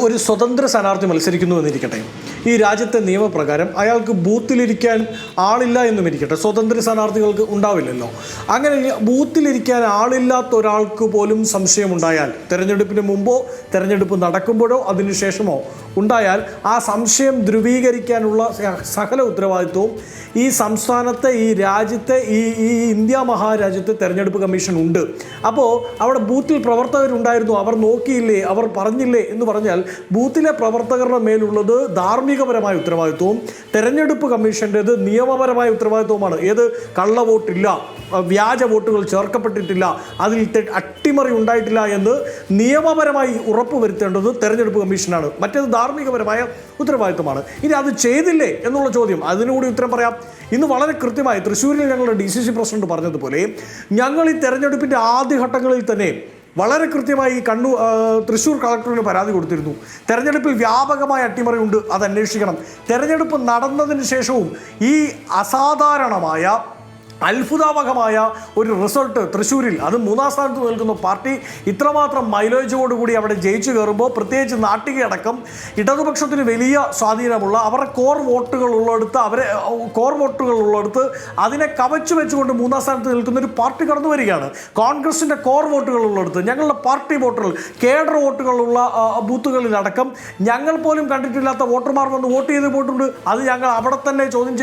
ഒരു സ്വതന്ത്ര സ്ഥാനാർത്ഥി മത്സരിക്കുന്നു എന്നിരിക്കട്ടെ, ഈ രാജ്യത്തെ നിയമപ്രകാരം അയാൾക്ക് ബൂത്തിലിരിക്കാൻ ആളില്ല എന്നും ഇരിക്കട്ടെ, സ്വതന്ത്ര സ്ഥാനാർത്ഥികൾക്ക് ഉണ്ടാവില്ലല്ലോ. അങ്ങനെ ബൂത്തിലിരിക്കാൻ ആളില്ലാത്ത ഒരാൾക്ക് പോലും സംശയമുണ്ടായാൽ, തെരഞ്ഞെടുപ്പിന് മുമ്പോ തെരഞ്ഞെടുപ്പ് നടക്കുമ്പോഴോ അതിനുശേഷമോ ഉണ്ടായാൽ, ആ സംശയം ധ്രുവീകരിക്കാനുള്ള സകല ഉത്തരവാദിത്വവും ഈ സംസ്ഥാനത്തെ, ഈ രാജ്യത്തെ, ഈ ഇന്ത്യ മഹാരാജ്യത്തെ തെരഞ്ഞെടുപ്പ് കമ്മീഷൻ ഉണ്ട്. അപ്പോൾ അവിടെ ബൂത്തിൽ പ്രവർത്തകരുണ്ടായിരുന്നു, അവർ നോക്കിയില്ലേ, അവർ പറഞ്ഞില്ലേ എന്ന് പറഞ്ഞാൽ ബൂത്തിലെ പ്രവർത്തകരുടെ മേലുള്ളത് ധാർമ്മികപരമായ ഉത്തരവാദിത്വവും തെരഞ്ഞെടുപ്പ് കമ്മീഷൻ്റേത് നിയമപരമായ ഉത്തരവാദിത്വവുമാണ്. ഏത്? കള്ളവോട്ടില്ല, വ്യാജ വോട്ടുകൾ ചേർക്കപ്പെട്ടിട്ടില്ല, അതിൽ അട്ടിമറി ഉണ്ടായിട്ടില്ല എന്ന് നിയമപരമായി ഉറപ്പുവരുത്തേണ്ടത് തെരഞ്ഞെടുപ്പ് കമ്മീഷനാണ്. മറ്റേത് ധാർമ്മികപരമായ ഉത്തരവാദിത്വമാണ്. ഇനി അത് ചെയ്തില്ലേ എന്നുള്ള ചോദ്യം, അതിനുകൂടി ഉത്തരം പറയാം. ഇന്ന് വളരെ കൃത്യമായി തൃശ്ശൂരിൽ ഞങ്ങളുടെ DCC പ്രസിഡന്റ് പറഞ്ഞതുപോലെ, ഞങ്ങൾ ഈ തെരഞ്ഞെടുപ്പിൻ്റെ ആദ്യഘട്ടങ്ങളിൽ തന്നെ വളരെ കൃത്യമായി തൃശ്ശൂർ കളക്ടറിന് പരാതി കൊടുത്തിരുന്നു. തെരഞ്ഞെടുപ്പിൽ വ്യാപകമായ അട്ടിമറി ഉണ്ട്, അത് അന്വേഷിക്കണം. തെരഞ്ഞെടുപ്പ് നടന്നതിന് ശേഷവും ഈ അസാധാരണമായ അത്ഭുതാവഹമായ ഒരു റിസൾട്ട് തൃശ്ശൂരിൽ, അത് 3-ാം സ്ഥാനത്ത് നിൽക്കുന്ന പാർട്ടി ഇത്രമാത്രം മൈലേജോടുകൂടി അവിടെ ജയിച്ചു കയറുമ്പോൾ, പ്രത്യേകിച്ച് നാട്ടികയടക്കം ഇടതുപക്ഷത്തിന് വലിയ സ്വാധീനമുള്ള അവരുടെ കോർ വോട്ടുകൾ ഉള്ളിടത്ത് അതിനെ കവച്ചു വെച്ചുകൊണ്ട് 3-ാം സ്ഥാനത്ത് നിൽക്കുന്ന ഒരു പാർട്ടി കടന്നു വരികയാണ്. കോൺഗ്രസിൻ്റെ കോർ വോട്ടുകൾ ഉള്ളിടത്ത്, ഞങ്ങളുടെ പാർട്ടി വോട്ടുകൾ, കേഡർ വോട്ടുകളുള്ള ബൂത്തുകളിലടക്കം ഞങ്ങൾ പോലും കണ്ടിട്ടില്ലാത്ത വോട്ടർമാർ വന്ന് വോട്ട് ചെയ്ത് പോയിട്ടുണ്ട്. അത് ഞങ്ങൾ അവിടെ തന്നെ ചോദ്യം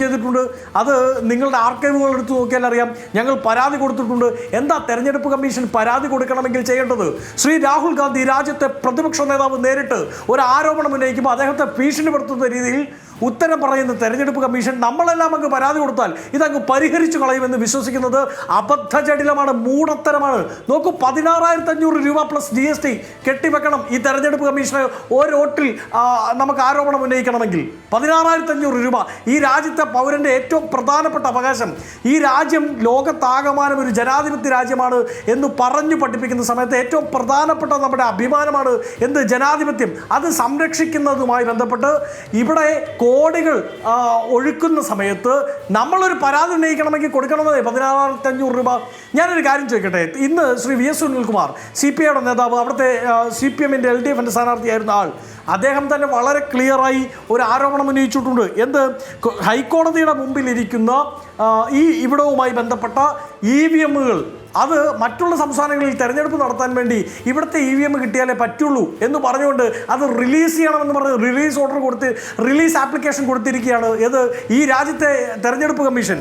ചെയ്തിട്ടുണ്ട്. അത് നിങ്ങളുടെ ആർക്കൈവുകൾ എടുത്ത് നോക്കിയാൽ അറിയാം. ഞങ്ങൾ പരാതി കൊടുത്തിട്ടുണ്ട്. എന്താ തെരഞ്ഞെടുപ്പ് കമ്മീഷൻ പരാതി കൊടുക്കണമെങ്കിൽ ചെയ്യേണ്ടത്? ശ്രീ രാഹുൽ ഗാന്ധി രാജ്യത്തെ പ്രതിപക്ഷ നേതാവ് നേരിട്ട് ഒരു ആരോപണം ഉന്നയിക്കുമ്പോൾ അദ്ദേഹത്തെ ഭീഷണിപ്പെടുത്തുന്ന രീതിയിൽ ഉത്തരം പറയുന്ന തെരഞ്ഞെടുപ്പ് കമ്മീഷൻ നമ്മളെല്ലാം അങ്ങ് പരാതി കൊടുത്താൽ ഇതങ്ങ് പരിഹരിച്ചു കളയുമെന്ന് വിശ്വസിക്കുന്നത് അബദ്ധജടിലമാണ്, മൂഢത്തരമാണ്. നോക്കൂ, 16,500 രൂപ പ്ലസ് GST കെട്ടിവെക്കണം ഈ തെരഞ്ഞെടുപ്പ് കമ്മീഷന് ഒരു വോട്ടിൽ നമുക്ക് ആരോപണം ഉന്നയിക്കണമെങ്കിൽ. 16,500 രൂപ. ഈ രാജ്യത്തെ പൗരൻ്റെ ഏറ്റവും പ്രധാനപ്പെട്ട അവകാശം. ഈ രാജ്യം ലോകത്താകമാനം ഒരു ജനാധിപത്യ രാജ്യമാണ് എന്ന് പറഞ്ഞു പഠിപ്പിക്കുന്ന സമയത്ത് ഏറ്റവും പ്രധാനപ്പെട്ട നമ്മുടെ അഭിമാനമാണ് എന്ത്? ജനാധിപത്യം. അത് സംരക്ഷിക്കുന്നതുമായി ബന്ധപ്പെട്ട് ഇവിടെ കോടികൾ ഒഴുക്കുന്ന സമയത്ത് നമ്മളൊരു പരാതി ഉന്നയിക്കണമെങ്കിൽ കൊടുക്കണമെന്നേ 16,500 രൂപ. ഞാനൊരു കാര്യം ചോദിക്കട്ടെ. ഇന്ന് ശ്രീ VS സുനിൽകുമാർ, CPIയുടെ നേതാവ്, അവിടുത്തെ CPMൻ്റെ LDFൻ്റെ സ്ഥാനാർത്ഥിയായിരുന്ന ആൾ, അദ്ദേഹം തന്നെ വളരെ ക്ലിയറായി ഒരു ആരോപണം ഉന്നയിച്ചിട്ടുണ്ട്. എന്ത്? ഹൈക്കോടതിയുടെ മുമ്പിലിരിക്കുന്ന ഇവിടവുമായി ബന്ധപ്പെട്ട EVMകൾ അത് മറ്റുള്ള സംസ്ഥാനങ്ങളിൽ തെരഞ്ഞെടുപ്പ് നടത്താൻ വേണ്ടി ഇവിടുത്തെ EVM കിട്ടിയാലേ പറ്റുള്ളൂ എന്ന് പറഞ്ഞുകൊണ്ട് അത് റിലീസ് ചെയ്യണമെന്ന് പറഞ്ഞ് റിലീസ് ആപ്ലിക്കേഷൻ കൊടുത്തിരിക്കുകയാണ്. ഏത്? ഈ രാജ്യത്തെ തെരഞ്ഞെടുപ്പ് കമ്മീഷൻ.